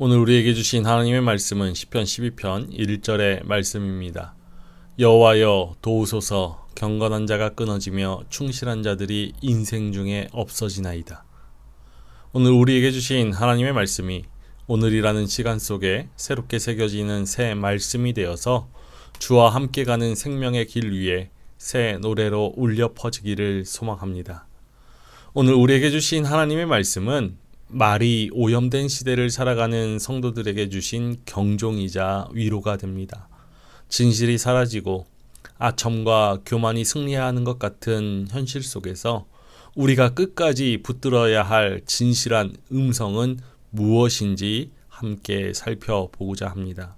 오늘 우리에게 주신 하나님의 말씀은 시편 12편 1절의 말씀입니다. 여호와여 도우소서, 경건한 자가 끊어지며 충실한 자들이 인생 중에 없어지나이다. 오늘 우리에게 주신 하나님의 말씀이 오늘이라는 시간 속에 새롭게 새겨지는 새 말씀이 되어서 주와 함께 가는 생명의 길 위에 새 노래로 울려 퍼지기를 소망합니다. 오늘 우리에게 주신 하나님의 말씀은 말이 오염된 시대를 살아가는 성도들에게 주신 경종이자 위로가 됩니다. 진실이 사라지고 아첨과 교만이 승리하는 것 같은 현실 속에서 우리가 끝까지 붙들어야 할 진실한 음성은 무엇인지 함께 살펴보고자 합니다.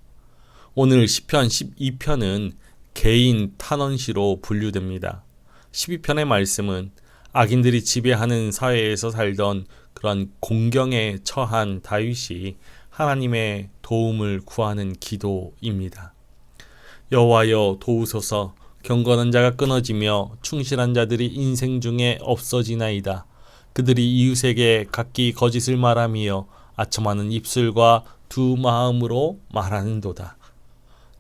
오늘 시편 12편은 개인 탄원시로 분류됩니다. 12편의 말씀은 악인들이 지배하는 사회에서 살던 그런 공경에 처한 다윗이 하나님의 도움을 구하는 기도입니다. 여호와여 도우소서, 경건한 자가 끊어지며 충실한 자들이 인생 중에 없어지나이다. 그들이 이웃에게 각기 거짓을 말하며 아첨하는 입술과 두 마음으로 말하는도다.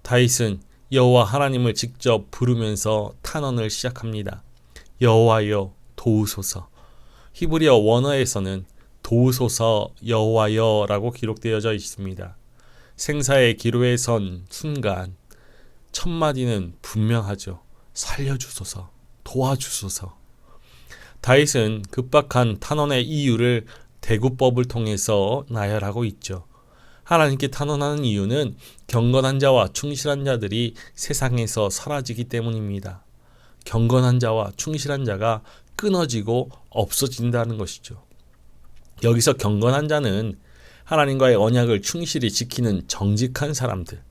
다윗은 여호와 하나님을 직접 부르면서 탄원을 시작합니다. 여호와여 도우소서. 히브리어 원어에서는 도우소서 여호와여라고 기록되어져 있습니다. 생사의 기로에 선 순간 첫 마디는 분명하죠. 살려주소서, 도와주소서. 다윗은 급박한 탄원의 이유를 대구법을 통해서 나열하고 있죠. 하나님께 탄원하는 이유는 경건한 자와 충실한 자들이 세상에서 사라지기 때문입니다. 경건한 자와 충실한 자가 끊어지고 없어진다는 것이죠. 여기서 경건한 자는 하나님과의 언약을 충실히 지키는 정직한 사람들,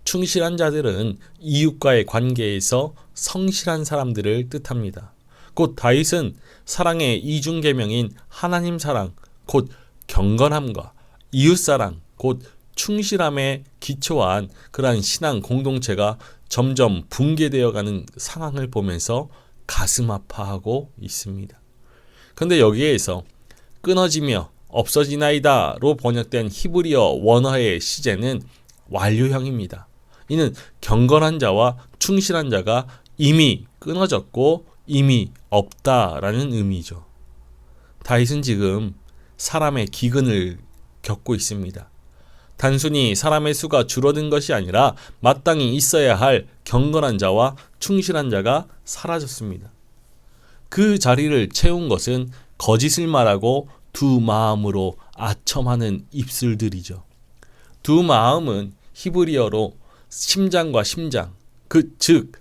충실한 자들은 이웃과의 관계에서 성실한 사람들을 뜻합니다. 곧 다윗은 사랑의 이중계명인 하나님 사랑, 곧 경건함과 이웃사랑, 곧 충실함에 기초한 그러한 신앙 공동체가 점점 붕괴되어가는 상황을 보면서 가슴 아파하고 있습니다. 그런데 여기에서 끊어지며 없어지나이다로 번역된 히브리어 원어의 시제는 완료형입니다. 이는 경건한 자와 충실한 자가 이미 끊어졌고 이미 없다라는 의미죠. 다윗은 지금 사람의 기근을 겪고 있습니다. 단순히 사람의 수가 줄어든 것이 아니라 마땅히 있어야 할 경건한 자와 충실한 자가 사라졌습니다. 그 자리를 채운 것은 거짓을 말하고 두 마음으로 아첨하는 입술들이죠. 두 마음은 히브리어로 심장과 심장, 즉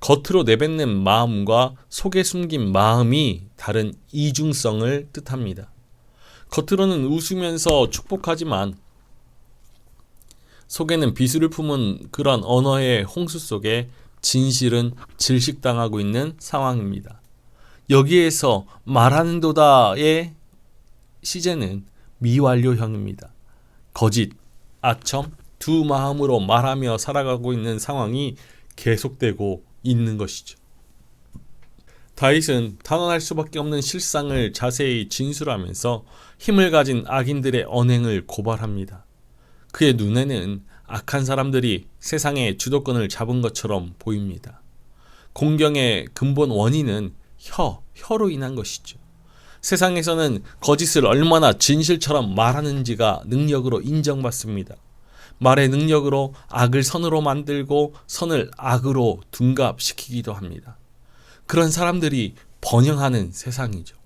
겉으로 내뱉는 마음과 속에 숨긴 마음이 다른 이중성을 뜻합니다. 겉으로는 웃으면서 축복하지만 속에는 비수를 품은 그런 언어의 홍수 속에 진실은 질식당하고 있는 상황입니다. 여기에서 말하는도다의 시제는 미완료형입니다. 거짓, 아첨, 두 마음으로 말하며 살아가고 있는 상황이 계속되고 있는 것이죠. 다윗은 탄원할 수밖에 없는 실상을 자세히 진술하면서 힘을 가진 악인들의 언행을 고발합니다. 그의 눈에는 악한 사람들이 세상의 주도권을 잡은 것처럼 보입니다. 공경의 근본 원인은 혀로 인한 것이죠. 세상에서는 거짓을 얼마나 진실처럼 말하는지가 능력으로 인정받습니다. 말의 능력으로 악을 선으로 만들고 선을 악으로 둔갑시키기도 합니다. 그런 사람들이 번영하는 세상이죠.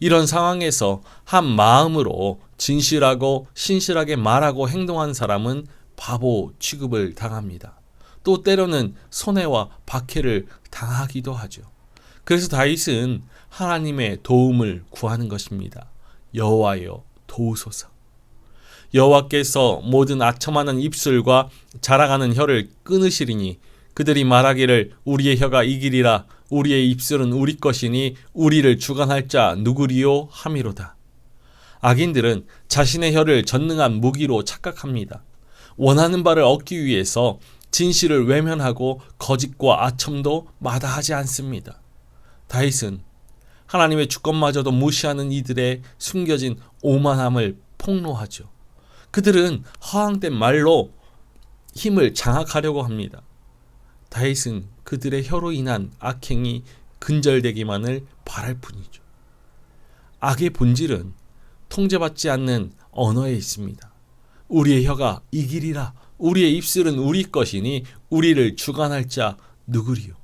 이런 상황에서 한 마음으로 진실하고 신실하게 말하고 행동한 사람은 바보 취급을 당합니다. 또 때로는 손해와 박해를 당하기도 하죠. 그래서 다윗은 하나님의 도움을 구하는 것입니다. 여호와여 도우소서. 여호와께서 모든 아첨하는 입술과 자랑하는 혀를 끊으시리니 그들이 말하기를 우리의 혀가 이기리라, 우리의 입술은 우리 것이니 우리를 주관할 자 누구리요 함이로다. 악인들은 자신의 혀를 전능한 무기로 착각합니다. 원하는 바를 얻기 위해서 진실을 외면하고 거짓과 아첨도 마다하지 않습니다. 다윗은 하나님의 주권마저도 무시하는 이들의 숨겨진 오만함을 폭로하죠. 그들은 허황된 말로 힘을 장악하려고 합니다. 다윗은 그들의 혀로 인한 악행이 근절되기만을 바랄 뿐이죠. 악의 본질은 통제받지 않는 언어에 있습니다. 우리의 혀가 이기리라. 우리의 입술은 우리 것이니 우리를 주관할 자 누구리요.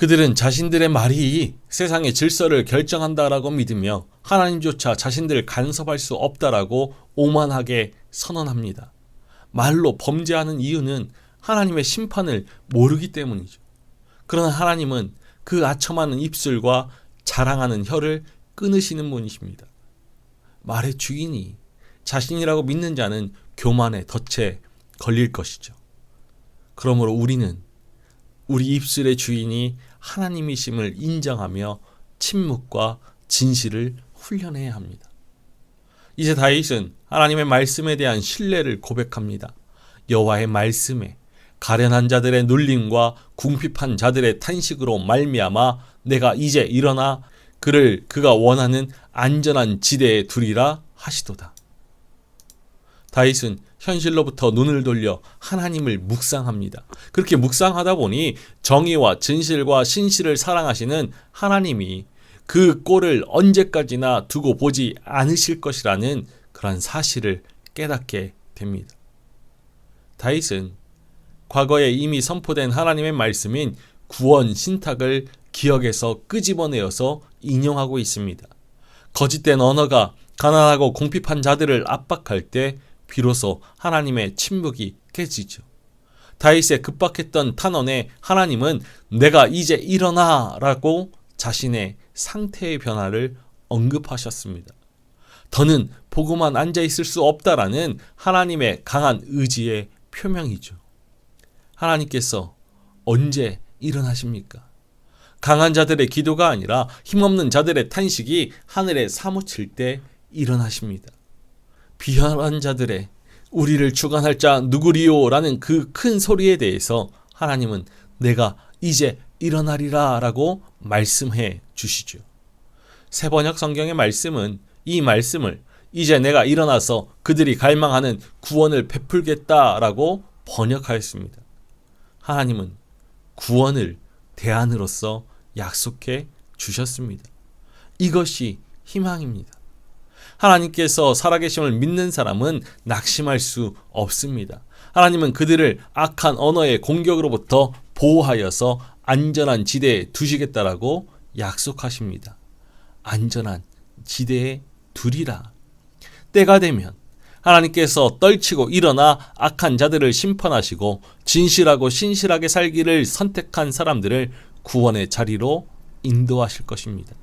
그들은 자신들의 말이 세상의 질서를 결정한다라고 믿으며 하나님조차 자신들을 간섭할 수 없다라고 오만하게 선언합니다. 말로 범죄하는 이유는 하나님의 심판을 모르기 때문이죠. 그러나 하나님은 그 아첨하는 입술과 자랑하는 혀를 끊으시는 분이십니다. 말의 주인이 자신이라고 믿는 자는 교만에 덫에 걸릴 것이죠. 그러므로 우리는 우리 입술의 주인이 하나님이심을 인정하며 침묵과 진실을 훈련해야 합니다. 이제 다윗은 하나님의 말씀에 대한 신뢰를 고백합니다. 여호와의 말씀에 가련한 자들의 눌림과 궁핍한 자들의 탄식으로 말미암아 내가 이제 일어나 그를 그가 원하는 안전한 지대에 두리라 하시도다. 다윗은 현실로부터 눈을 돌려 하나님을 묵상합니다. 그렇게 묵상하다 보니 정의와 진실과 신실을 사랑하시는 하나님이 그 꼴을 언제까지나 두고 보지 않으실 것이라는 그런 사실을 깨닫게 됩니다. 다윗은 과거에 이미 선포된 하나님의 말씀인 구원 신탁을 기억에서 끄집어내어서 인용하고 있습니다. 거짓된 언어가 가난하고 공핍한 자들을 압박할 때 비로소 하나님의 침묵이 깨지죠. 다윗의 급박했던 탄원에 하나님은 내가 이제 일어나 라고 자신의 상태의 변화를 언급하셨습니다. 더는 보고만 앉아있을 수 없다라는 하나님의 강한 의지의 표명이죠. 하나님께서 언제 일어나십니까? 강한 자들의 기도가 아니라 힘없는 자들의 탄식이 하늘에 사무칠 때 일어나십니다. 비열한 자들의 우리를 주관할 자 누구리요? 라는 그 큰 소리에 대해서 하나님은 내가 이제 일어나리라 라고 말씀해 주시죠. 새번역 성경의 말씀은 이 말씀을 이제 내가 일어나서 그들이 갈망하는 구원을 베풀겠다라고 번역하였습니다. 하나님은 구원을 대안으로서 약속해 주셨습니다. 이것이 희망입니다. 하나님께서 살아계심을 믿는 사람은 낙심할 수 없습니다. 하나님은 그들을 악한 언어의 공격으로부터 보호하여서 안전한 지대에 두시겠다라고 약속하십니다. 안전한 지대에 두리라. 때가 되면 하나님께서 떨치고 일어나 악한 자들을 심판하시고 진실하고 신실하게 살기를 선택한 사람들을 구원의 자리로 인도하실 것입니다.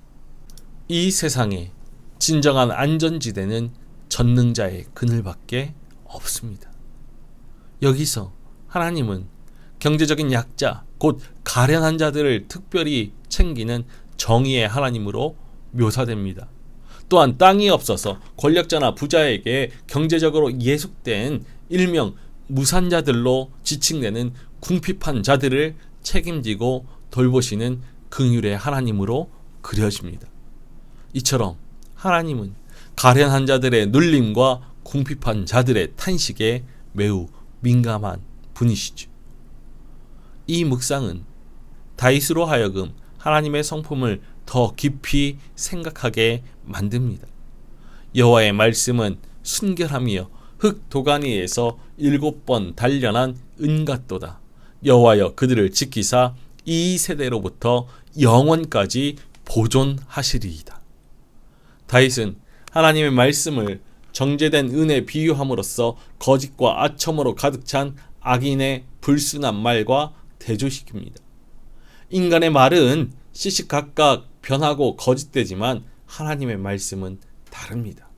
이 세상에 진정한 안전지대는 전능자의 그늘밖에 없습니다. 여기서 하나님은 경제적인 약자, 곧 가련한 자들을 특별히 챙기는 정의의 하나님으로 묘사됩니다. 또한 땅이 없어서 권력자나 부자에게 경제적으로 예속된 일명 무산자들로 지칭되는 궁핍한 자들을 책임지고 돌보시는 긍휼의 하나님으로 그려집니다. 이처럼 하나님은 가련한 자들의 눌림과 궁핍한 자들의 탄식에 매우 민감한 분이시죠. 이 묵상은 다윗으로 하여금 하나님의 성품을 더 깊이 생각하게 만듭니다. 여호와의 말씀은 순결하며 흙 도가니에서 7번 단련한 은같도다. 여호와여 그들을 지키사 이 세대로부터 영원까지 보존하시리이다. 다윗은 하나님의 말씀을 정죄된 은에 비유함으로써 거짓과 아첨으로 가득 찬 악인의 불순한 말과 대조시킵니다. 인간의 말은 시시각각 변하고 거짓되지만 하나님의 말씀은 다릅니다.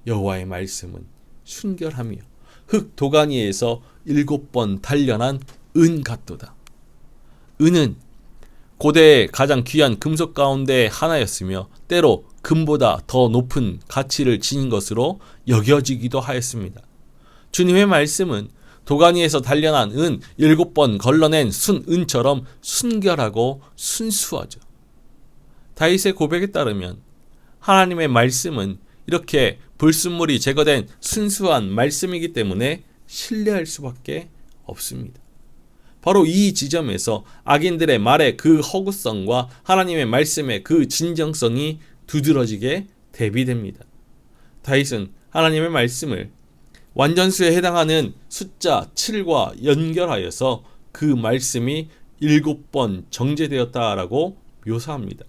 여호와의 말씀은 순결하며 흙 도가니에서 7번 단련한 은같도다. 은은 고대의 가장 귀한 금속 가운데 하나였으며 때로 금보다 더 높은 가치를 지닌 것으로 여겨지기도 하였습니다. 주님의 말씀은 도가니에서 단련한 은 7번 걸러낸 순은처럼 순결하고 순수하죠. 다윗의 고백에 따르면 하나님의 말씀은 이렇게 불순물이 제거된 순수한 말씀이기 때문에 신뢰할 수밖에 없습니다. 바로 이 지점에서 악인들의 말의 그 허구성과 하나님의 말씀의 그 진정성이 두드러지게 대비됩니다. 다윗은 하나님의 말씀을 완전수에 해당하는 숫자 7과 연결하여서 그 말씀이 7번 정제되었다라고 묘사합니다.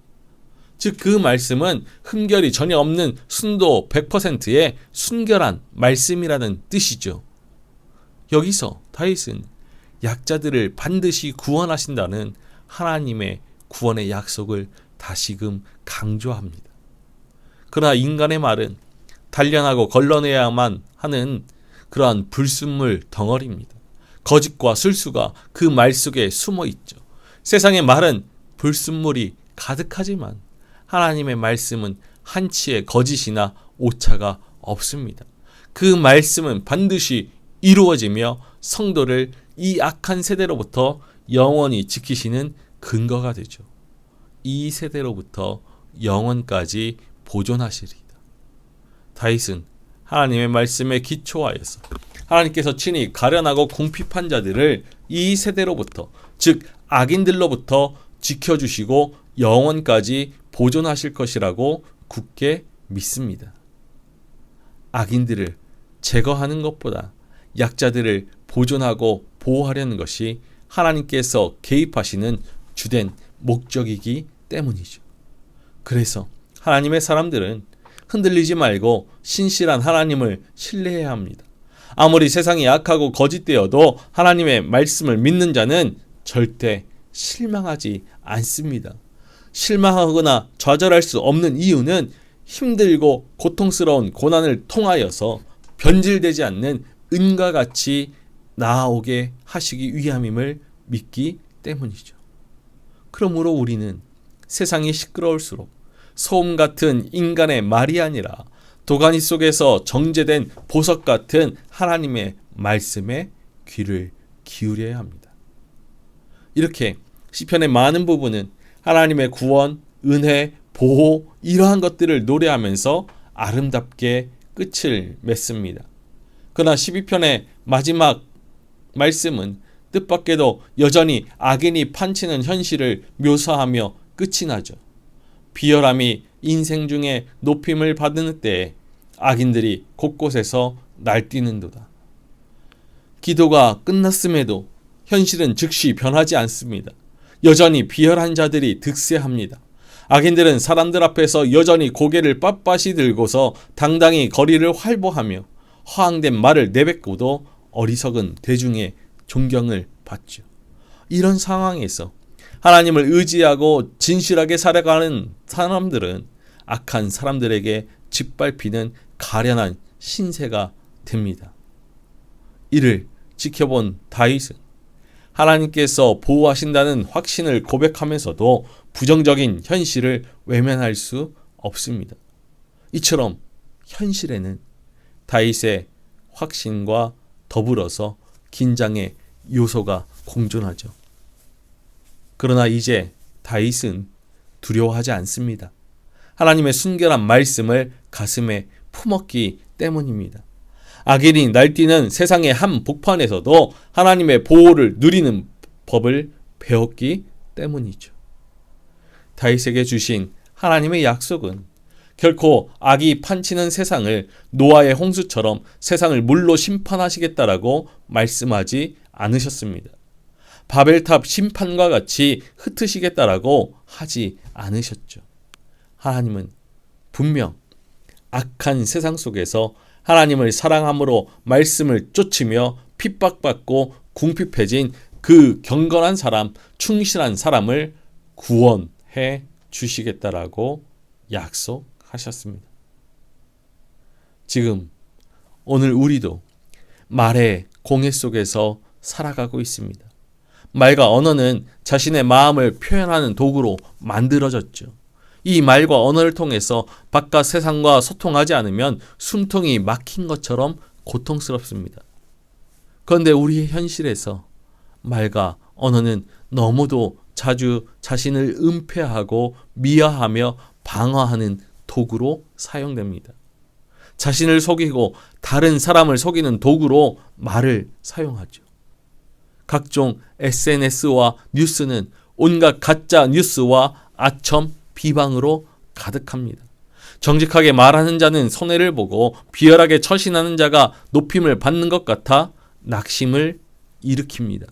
즉 그 말씀은 흠결이 전혀 없는 순도 100%의 순결한 말씀이라는 뜻이죠. 여기서 다윗은 약자들을 반드시 구원하신다는 하나님의 구원의 약속을 다시금 강조합니다. 그러나 인간의 말은 단련하고 걸러내야만 하는 그러한 불순물 덩어리입니다. 거짓과 술수가 그 말 속에 숨어 있죠. 세상의 말은 불순물이 가득하지만 하나님의 말씀은 한치의 거짓이나 오차가 없습니다. 그 말씀은 반드시 이루어지며 성도를 이 악한 세대로부터 영원히 지키시는 근거가 되죠. 이 세대로부터 영원까지 보존하시리이다. 다윗은 하나님의 말씀에 기초하여서 하나님께서 친히 가련하고 궁핍한 자들을 이 세대로부터, 즉 악인들로부터 지켜주시고 영원까지 보존하실 것이라고 굳게 믿습니다. 악인들을 제거하는 것보다 약자들을 보존하고 보호하려는 것이 하나님께서 개입하시는 주된 목적이기 때문이죠. 그래서 하나님의 사람들은 흔들리지 말고 신실한 하나님을 신뢰해야 합니다. 아무리 세상이 악하고 거짓되어도 하나님의 말씀을 믿는 자는 절대 실망하지 않습니다. 실망하거나 좌절할 수 없는 이유는 힘들고 고통스러운 고난을 통하여서 변질되지 않는 은과 같이 나아오게 하시기 위함임을 믿기 때문이죠. 그러므로 우리는 세상이 시끄러울수록 소음 같은 인간의 말이 아니라 도가니 속에서 정제된 보석 같은 하나님의 말씀에 귀를 기울여야 합니다. 이렇게 시편의 많은 부분은 하나님의 구원, 은혜, 보호 이러한 것들을 노래하면서 아름답게 끝을 맺습니다. 그러나 12편의 마지막 말씀은 뜻밖에도 여전히 악인이 판치는 현실을 묘사하며 끝이 나죠. 비열함이 인생 중에 높임을 받는 때에 악인들이 곳곳에서 날뛰는도다. 기도가 끝났음에도 현실은 즉시 변하지 않습니다. 여전히 비열한 자들이 득세합니다. 악인들은 사람들 앞에서 여전히 고개를 빳빳이 들고서 당당히 거리를 활보하며 허황된 말을 내뱉고도 어리석은 대중의 존경을 받죠. 이런 상황에서 하나님을 의지하고 진실하게 살아가는 사람들은 악한 사람들에게 짓밟히는 가련한 신세가 됩니다. 이를 지켜본 다윗은 하나님께서 보호하신다는 확신을 고백하면서도 부정적인 현실을 외면할 수 없습니다. 이처럼 현실에는 다윗의 확신과 더불어서 긴장의 요소가 공존하죠. 그러나 이제 다윗은 두려워하지 않습니다. 하나님의 순결한 말씀을 가슴에 품었기 때문입니다. 악인이 날뛰는 세상의 한 복판에서도 하나님의 보호를 누리는 법을 배웠기 때문이죠. 다윗에게 주신 하나님의 약속은 결코 악이 판치는 세상을 노아의 홍수처럼 세상을 물로 심판하시겠다라고 말씀하지 않으셨습니다. 바벨탑 심판과 같이 흩으시겠다라고 하지 않으셨죠. 하나님은 분명 악한 세상 속에서 하나님을 사랑함으로 말씀을 쫓으며 핍박받고 궁핍해진 그 경건한 사람, 충실한 사람을 구원해 주시겠다라고 약속하셨습니다. 지금 오늘 우리도 말의 공회 속에서 살아가고 있습니다. 말과 언어는 자신의 마음을 표현하는 도구로 만들어졌죠. 이 말과 언어를 통해서 바깥 세상과 소통하지 않으면 숨통이 막힌 것처럼 고통스럽습니다. 그런데 우리의 현실에서 말과 언어는 너무도 자주 자신을 은폐하고 미화하며 방어하는 도구로 사용됩니다. 자신을 속이고 다른 사람을 속이는 도구로 말을 사용하죠. 각종 SNS와 뉴스는 온갖 가짜 뉴스와 아첨, 비방으로 가득합니다. 정직하게 말하는 자는 손해를 보고 비열하게 처신하는 자가 높임을 받는 것 같아 낙심을 일으킵니다.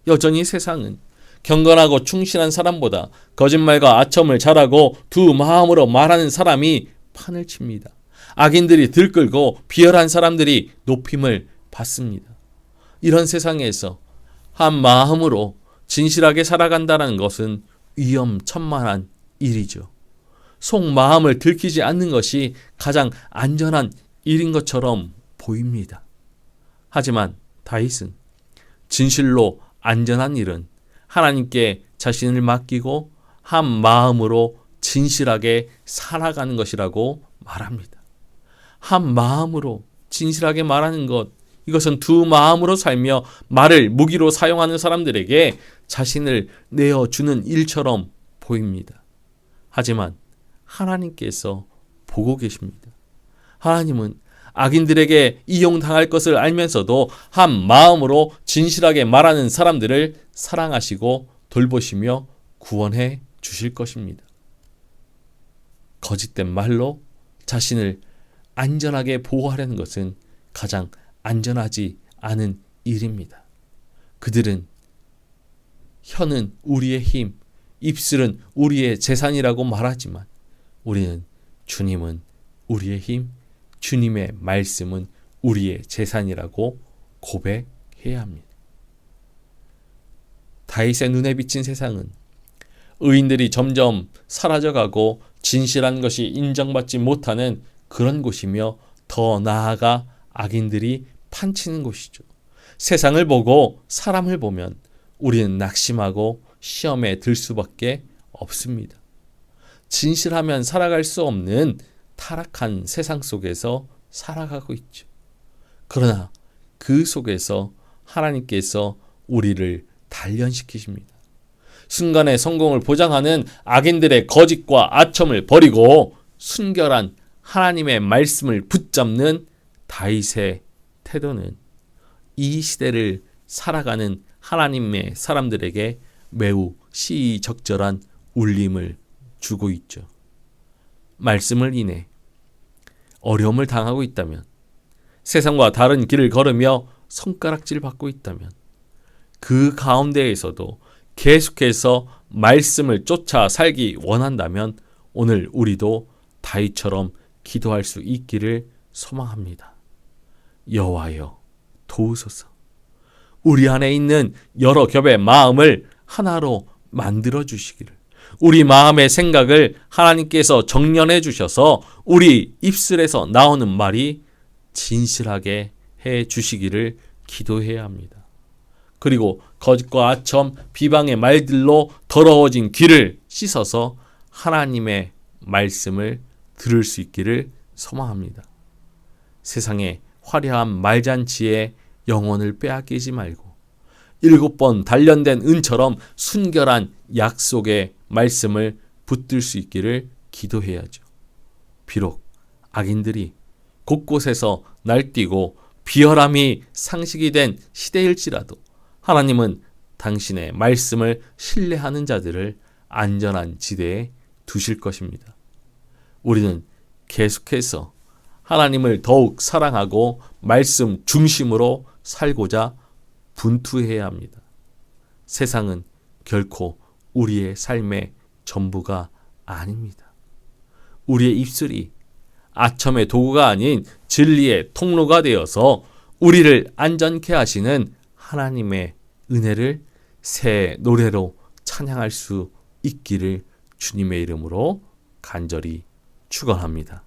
여전히 세상은 경건하고 충실한 사람보다 거짓말과 아첨을 잘하고 두 마음으로 말하는 사람이 판을 칩니다. 악인들이 들끓고 비열한 사람들이 높임을 받습니다. 이런 세상에서 한 마음으로 진실하게 살아간다는 것은 위험천만한 일이죠. 속마음을 들키지 않는 것이 가장 안전한 일인 것처럼 보입니다. 하지만 다윗은 진실로 안전한 일은 하나님께 자신을 맡기고 한 마음으로 진실하게 살아가는 것이라고 말합니다. 한 마음으로 진실하게 말하는 것, 이것은 두 마음으로 살며 말을 무기로 사용하는 사람들에게 자신을 내어주는 일처럼 보입니다. 하지만 하나님께서 보고 계십니다. 하나님은 악인들에게 이용당할 것을 알면서도 한 마음으로 진실하게 말하는 사람들을 사랑하시고 돌보시며 구원해 주실 것입니다. 거짓된 말로 자신을 안전하게 보호하려는 것은 가장 안전하지 않은 일입니다. 그들은 혀는 우리의 힘, 입술은 우리의 재산이라고 말하지만 우리는 주님은 우리의 힘, 주님의 말씀은 우리의 재산이라고 고백해야 합니다. 다윗의 눈에 비친 세상은 의인들이 점점 사라져가고 진실한 것이 인정받지 못하는 그런 곳이며 더 나아가 악인들이 판치는 곳이죠. 세상을 보고 사람을 보면 우리는 낙심하고 시험에 들 수밖에 없습니다. 진실하면 살아갈 수 없는 타락한 세상 속에서 살아가고 있죠. 그러나 그 속에서 하나님께서 우리를 단련시키십니다. 순간의 성공을 보장하는 악인들의 거짓과 아첨을 버리고 순결한 하나님의 말씀을 붙잡는 다윗의 태도는 이 시대를 살아가는 하나님의 사람들에게 매우 시의적절한 울림을 주고 있죠. 말씀을 인해 어려움을 당하고 있다면, 세상과 다른 길을 걸으며 손가락질 받고 있다면 그 가운데에서도 계속해서 말씀을 쫓아 살기 원한다면 오늘 우리도 다윗처럼 기도할 수 있기를 소망합니다. 여호와여 도우소서. 우리 안에 있는 여러 겹의 마음을 하나로 만들어 주시기를, 우리 마음의 생각을 하나님께서 정련해 주셔서 우리 입술에서 나오는 말이 진실하게 해 주시기를 기도해야 합니다. 그리고 거짓과 아첨, 비방의 말들로 더러워진 귀를 씻어서 하나님의 말씀을 들을 수 있기를 소망합니다. 세상의 화려한 말잔치에 영혼을 빼앗기지 말고 7번 단련된 은처럼 순결한 약속의 말씀을 붙들 수 있기를 기도해야죠. 비록 악인들이 곳곳에서 날뛰고 비열함이 상식이 된 시대일지라도 하나님은 당신의 말씀을 신뢰하는 자들을 안전한 지대에 두실 것입니다. 우리는 계속해서 하나님을 더욱 사랑하고 말씀 중심으로 살고자 분투해야 합니다. 세상은 결코 우리의 삶의 전부가 아닙니다. 우리의 입술이 아첨의 도구가 아닌 진리의 통로가 되어서 우리를 안전케 하시는 하나님의 은혜를 새 노래로 찬양할 수 있기를 주님의 이름으로 간절히 축원합니다.